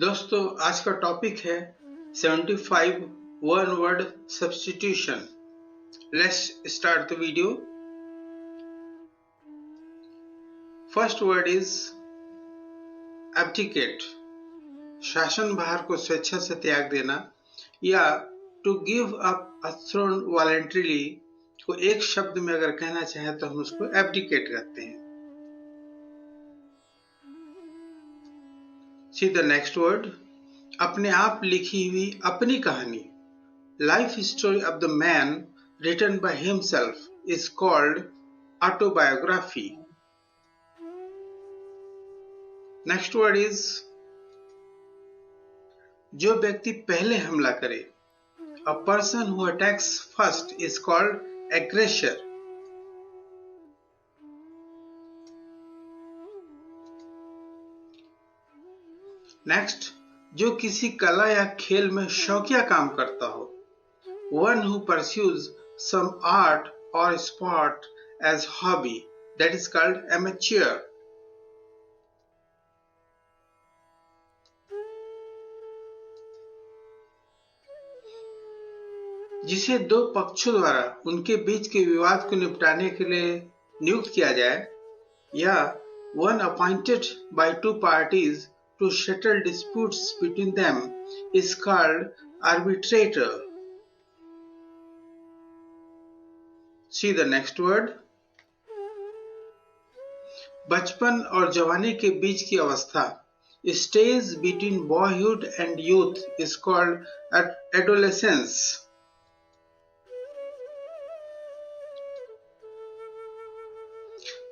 दोस्तों आज का टॉपिक है 75 one word substitution. Let's start the video. First word is abdicate, शासन भार को स्वेच्छा से त्याग देना, या to give up a throne voluntarily को एक शब्द में अगर कहना चाहे तो हम उसको एब्डिकेट कहते हैं। सी द नेक्स्ट वर्ड, अपने आप लिखी हुई अपनी कहानी। Life story of the man written by himself is called autobiography. Next word is जो व्यक्ति पहले हमला करे। A person who attacks first is called aggressor. Next, जो किसी कला या खेल में शौकिया काम करता हो। One who pursues some art or sport as hobby, that is called amateur. जिसे दो पक्षों द्वारा उनके बीच के विवाद को निपटाने के लिए नियुक्त किया जाए, या one appointed by two parties to settle disputes between them is called arbitrator. See the next word. बचपन और जवानी के बीच की अवस्था, stage between boyhood and youth is called adolescence.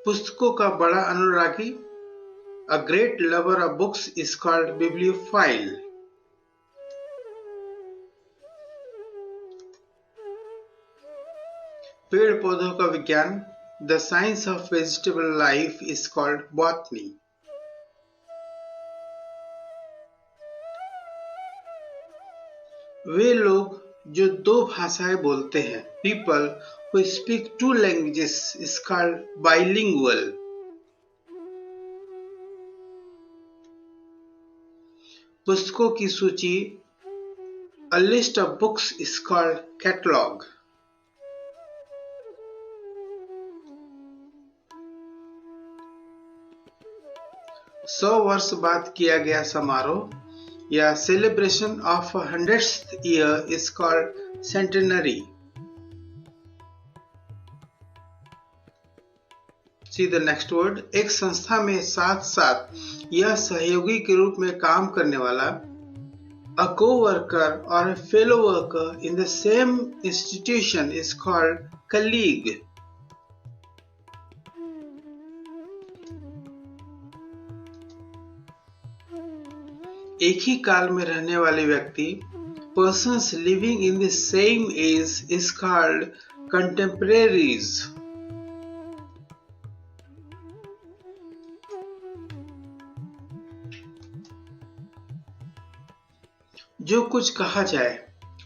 पुस्तकों का बड़ा अनुरागी, a great lover of books is called bibliophile. पेड़ पौधों का विज्ञान, the science of vegetable life is called botany. वे लोग जो दो भाषाएं बोलते हैं, people who speak two languages is called bilingual. पुस्तकों की सूची, a list of books is called catalog. सौ वर्ष बाद किया गया समारोह या celebration of 100th year is called centenary. See the next word, एक संस्था में साथ साथ यह सहयोगी के रूप में काम करने वाला, a co-worker or a fellow worker in the same institution is called colleague. एक ही काल में रहने वाले व्यक्ति, persons living in the same age is called contemporaries. जो कुछ कहा जाए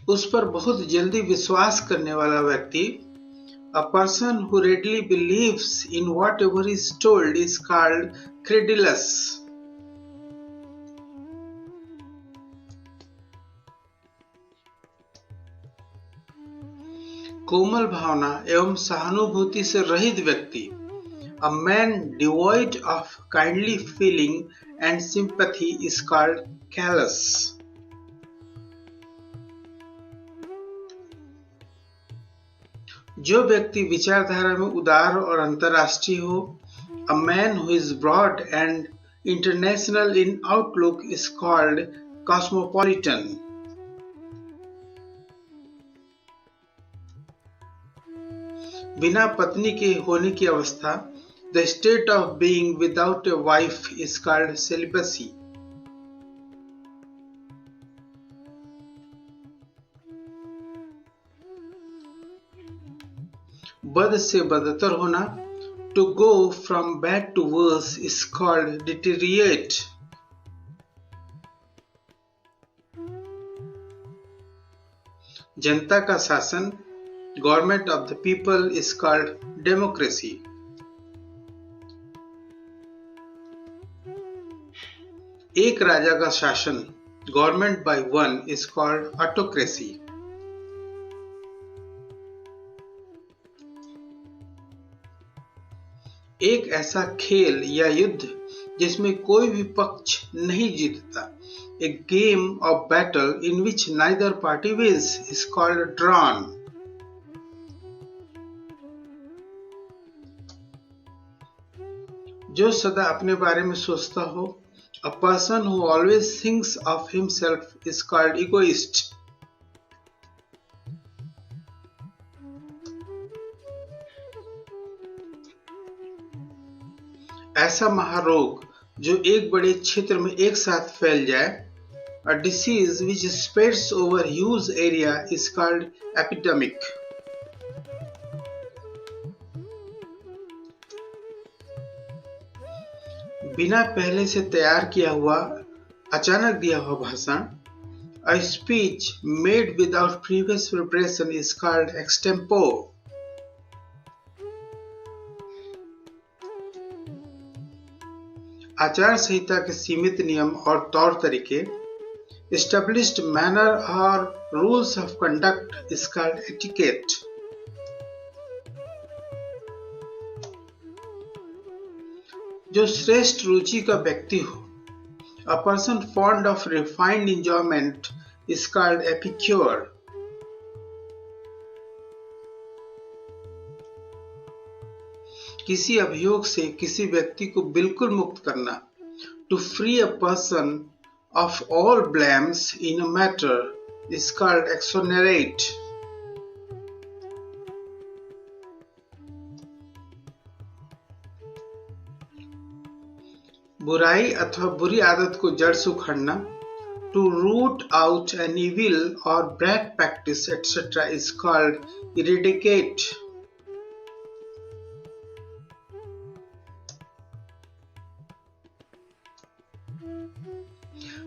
उस पर बहुत जल्दी विश्वास करने वाला व्यक्ति, a person who readily believes in whatever is told is called credulous. कोमल भावना एवं सहानुभूति से रहित व्यक्ति, a man devoid of kindly feeling and sympathy is called callous. जो व्यक्ति विचारधारा में उदार और अंतर्राष्ट्रीय हो, a man who is broad and international in outlook is called cosmopolitan. बिना पत्नी के होने की अवस्था, the state of being without a wife is called celibacy. बद से बदतर होना, to go from bad to worse is called deteriorate. जनता का शासन, government of the people is called democracy. एक राजा का शासन, government by one, is called autocracy. एक ऐसा खेल या युद्ध जिसमें कोई भी पक्ष नहीं जीतता, a game of battle in which neither party wins, is called drawn. जो सदा अपने बारे में सोचता हो, a person who always thinks of himself is called egoist। ऐसा महारोग जो एक बड़े क्षेत्र में एक साथ फैल जाए, a disease which spreads over huge area, is called epidemic। बिना पहले से तैयार किया हुआ, अचानक दिया हुआ भाषण, a speech made without previous preparation, is called extempore। आचार संहिता के सीमित नियम और तौर तरीके, established manner or rules of conduct, is called etiquette। जो श्रेष्ठ रुचि का व्यक्ति हो, a person fond of refined enjoyment, is called epicure। किसी अभियोग से किसी व्यक्ति को बिल्कुल मुक्त करना, to free a person of all blames in a matter, is called exonerate। बुराई अथवा बुरी आदत को जड़ से उखाड़ना, to root out an evil or bad practice, etc., is called eradicate।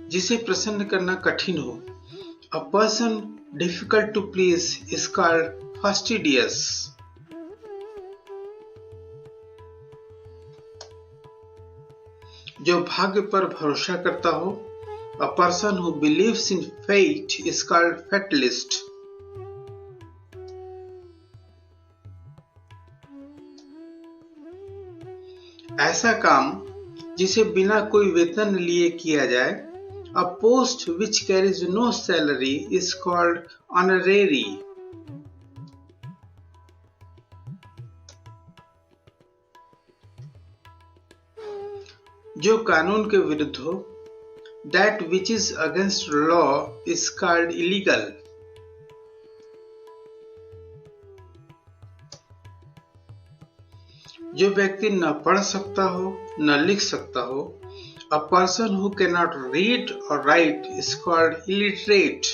जिसे प्रसन्न करना कठिन हो, a person difficult to please, is called fastidious। जो भाग्य पर भरोसा करता हो, a person who believes in fate, is called fatalist। ऐसा काम जिसे बिना कोई वेतन लिए किया जाए, a post which carries no salary, is called honorary। जो कानून के विरुद्ध हो, that which is against law, is called illegal। जो व्यक्ति न पढ़ सकता हो न लिख सकता हो, a person who cannot read or write, is called illiterate।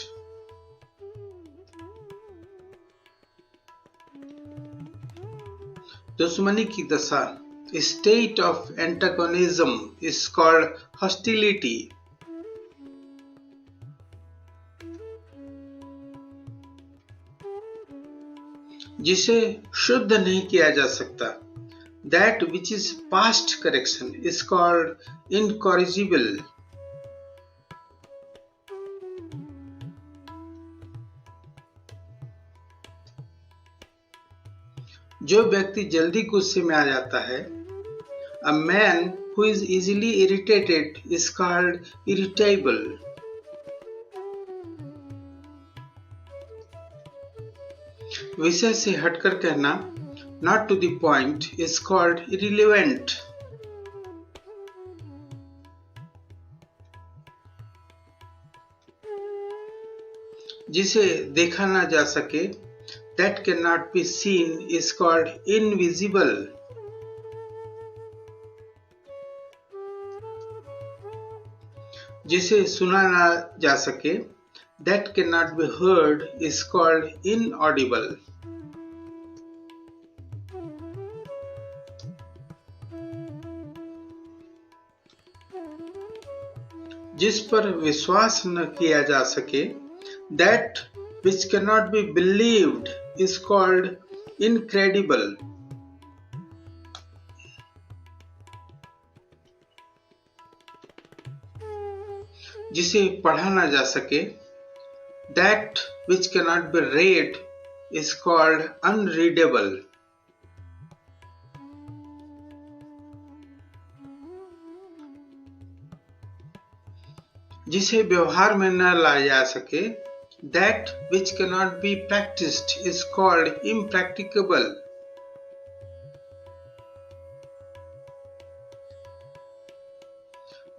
दुश्मनी की दशा, state of antagonism, is called hostility। जिसे शुद्ध नहीं किया जा सकता, that which is past correction, is called incorrigible। जो व्यक्ति जल्दी गुस्से में आ जाता है, a man who is easily irritated, is called irritable। विषय से हटकर कहना, not to the point, is called irrelevant। जिसे देखा ना जा सके, that cannot be seen, is called invisible। जिसे सुना ना जा सके, that cannot be heard, is called inaudible। जिस पर विश्वास न किया जा सके, that which cannot be believed, is called incredible। जिसे पढ़ा ना जा सके, that which cannot be read is called unreadable. जिसे व्यवहार में न लाया जा सके, that which cannot be practiced is called impracticable.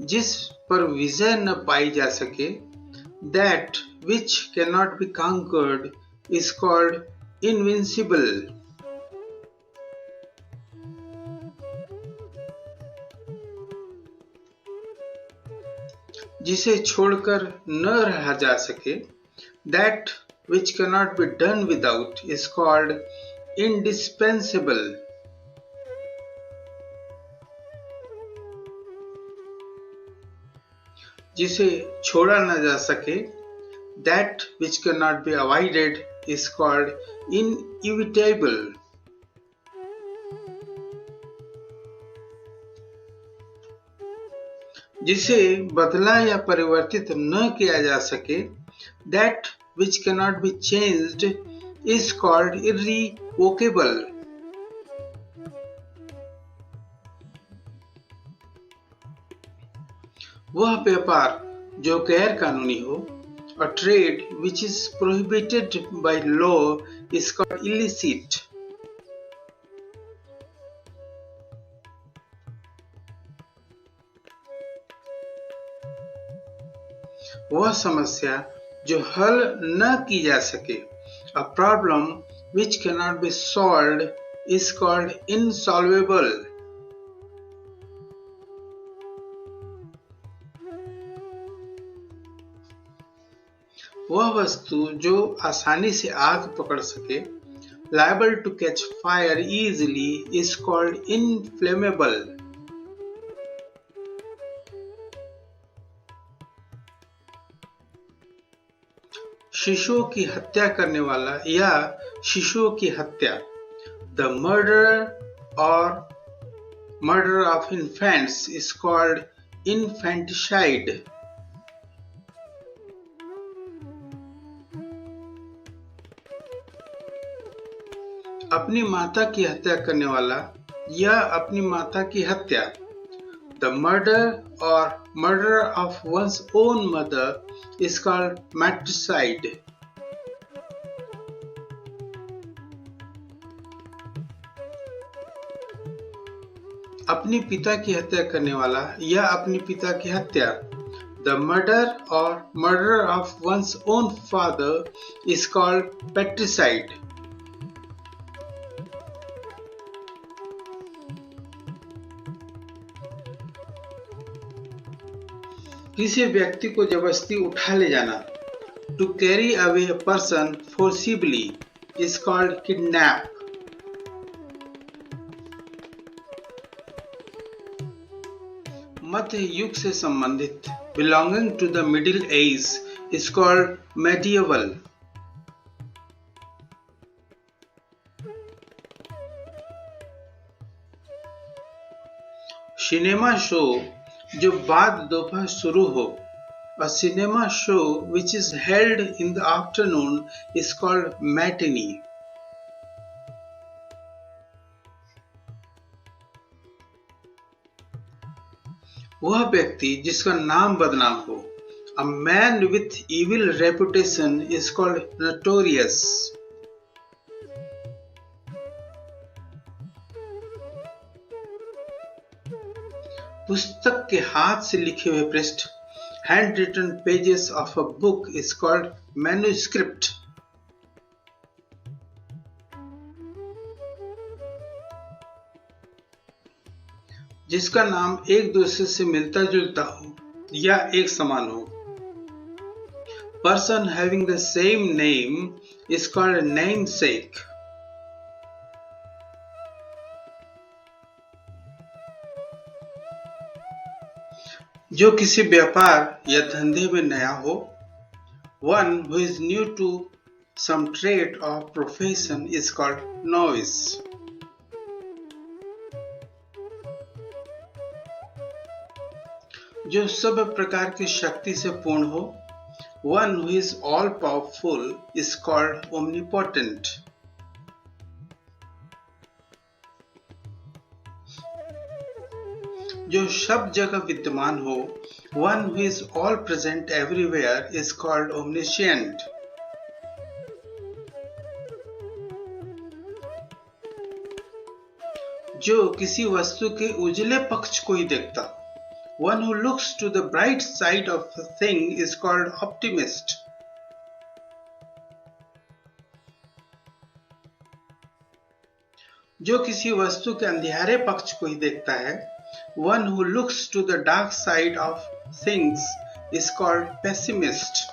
जिस पर विजय न पाई जा सके, that which cannot be conquered is called invincible. जिसे छोड़कर न रहा जा सके, that which cannot be done without is called indispensable. जिसे छोड़ा न जा सके, that which cannot be avoided is called inevitable. जिसे बदला या परिवर्तित न किया जा सके, that which cannot be changed is called irrevocable. वह व्यापार जो गैर कानूनी हो, a trade which is prohibited by law is called illicit. वह समस्या जो हल न की जा सके, a problem which cannot be solved is called insolvable. वह वस्तु जो आसानी से आग पकड़ सके, liable to catch fire easily is called inflammable. शिशुओं की हत्या करने वाला या शिशुओं की हत्या, the murderer or murder of infants is called infanticide. अपनी माता की हत्या करने वाला या अपनी माता की हत्या, the murder or murder of one's own mother is called matricide. अपनी पिता की हत्या करने वाला या अपनी पिता की हत्या, the murder or murder of one's own father is called patricide. किसी व्यक्ति को जबरदस्ती उठा ले जाना, to carry away a person forcibly is called kidnap. मध्य युग से संबंधित, belonging to the middle age is called medieval. Cinema show जो बाद दोपहर शुरू हो, a cinema show which is held in the afternoon is called matinee. वह व्यक्ति जिसका नाम बदनाम हो, a man with evil reputation is called notorious. पुस्तक के हाथ से लिखे हुए पृष्ठ, handwritten pages of a book is called manuscript. जिसका नाम एक दूसरे से मिलता जुलता हो या एक समान हो, person having the same name is called namesake. जो किसी व्यापार या धंधे में नया हो, one who is new to some trade or profession is called novice. जो सब प्रकार की शक्ति से पूर्ण हो। One who is all powerful is called omnipotent. जो सब जगह विद्यमान हो। One who is all present everywhere is called omniscient. जो किसी वस्तु के उजले पक्ष को ही देखता। One who looks to the bright side of a thing is called optimist. जो किसी वस्तु के अंधियारे पक्ष को ही देखता है। One who looks to the dark side of things is called pessimist.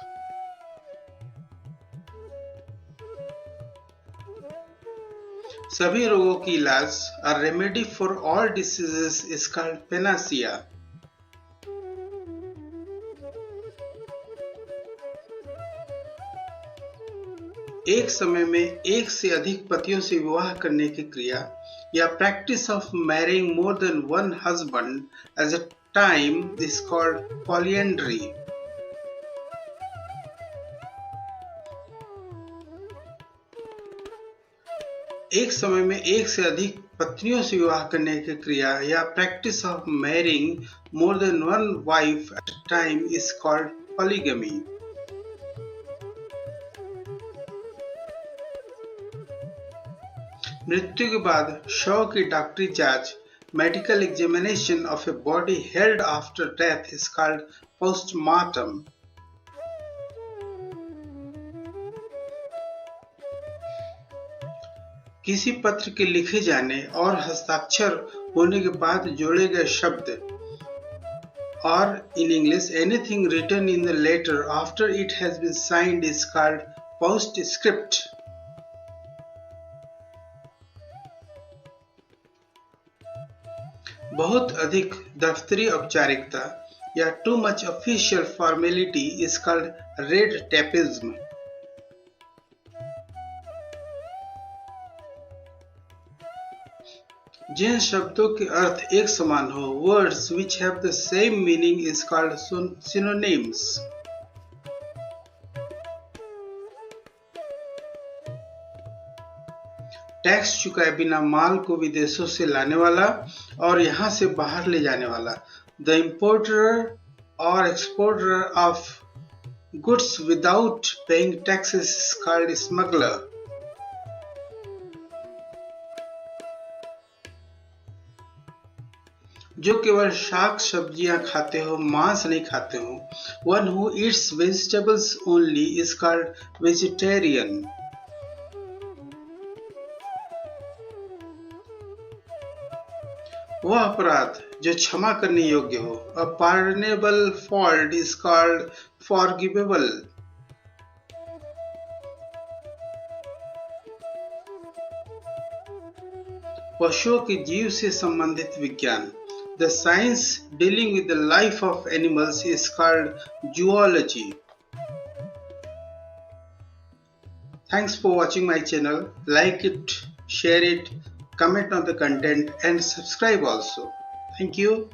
सभी रोगों की इलाज, a remedy for all diseases is called panacea. एक समय में एक से अधिक पतियों से विवाह करने की क्रिया या practice of marrying more than one husband at a time is called polyandry. एक समय में एक से अधिक पत्नियों से विवाह करने की क्रिया या practice of marrying more than one wife at a time is called polygamy. मृत्यु के बाद शव की डॉक्टरी जांच, medical examination of a body held after death is called postmortem. किसी पत्र के लिखे जाने और हस्ताक्षर होने के बाद जोड़े गए शब्द और in English anything written in the letter after it has been signed is called postscript. बहुत अधिक दफ्तरी औपचारिकता या too much official formality is called red tapeism. जिन शब्दों के अर्थ एक समान हो, words which have the same meaning is called synonyms. Tax चुकाए बिना माल को विदेशों से लाने वाला और यहाँ से बाहर ले जाने वाला, the importer or exporter of goods without paying taxes is called smuggler. जो केवल शाक सब्जियां खाते हो, मांस नहीं खाते हो, one who eats vegetables only is called vegetarian. वह अपराध जो क्षमा करने योग्य हो, a pardonable fault is called forgivable. पशुओं के जीव से संबंधित विज्ञान, the science dealing with the life of animals is called zoology. Thanks for watching my channel. Like it, share it, comment on the content and subscribe also. Thank you.